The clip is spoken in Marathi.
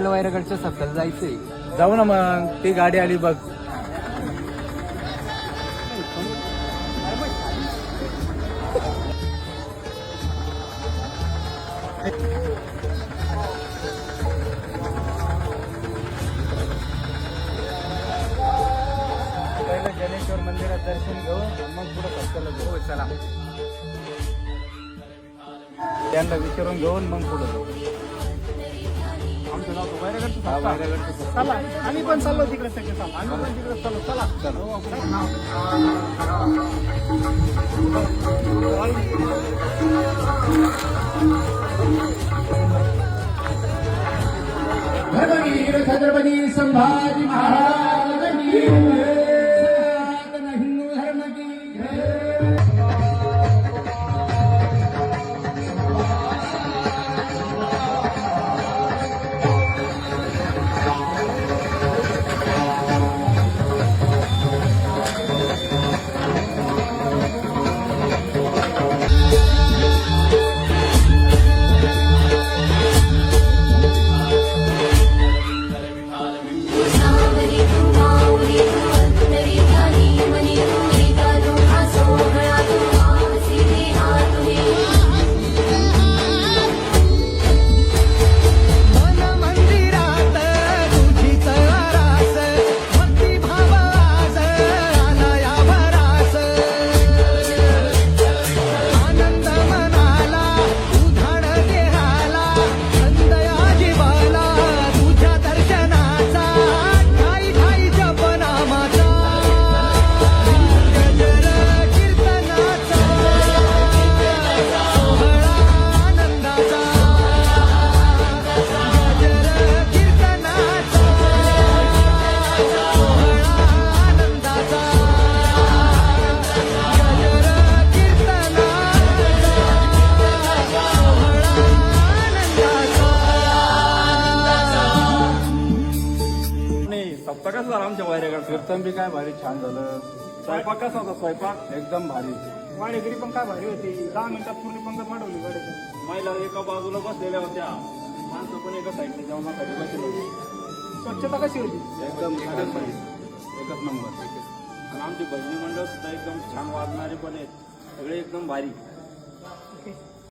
आपल्याला वैरागडच्या सप्ताला जायचंय. जाऊ ना मग. ती गाडी आली बघ. पहिलं जनेश्वर मंदिरात दर्शन घेऊ मग पुढे सप्ताला जाऊ. हो चला. त्यांना विचारून घेऊन मग पुढे जाऊ. आमचं गाव वैरागडचं हा, सप्ता. वैरागडचं चला आम्ही पण चाललो तिकडे सगळे. चला आम्ही पण तिकडे चाललो. चला धर्मवीर छत्रपती संभाजी महाराज की सनातन हिंदू धर्म की सप्ताह कसं झाला आमच्या वैरागड? कीर्तन बी काय भारी छान झालं. स्वयंपाक कसा होता? स्वयंपाक एकदम भारी. वाडेगिरी पण काय भारी होती. 10 मिनिटात पूर्ण पंगत वाढवली वाडेगिरी. महिला एका बाजूला बसलेल्या होत्या, माणसं पण एका साईडने जेवणासाठी बसलेली होती. स्वच्छता कशी होती? एकदम छान भारी, एकच नंबर. आणि आमची भजनी मंडळ सुद्धा एकदम छान वाजणारे पण आहेत, सगळे एकदम भारी. ओके.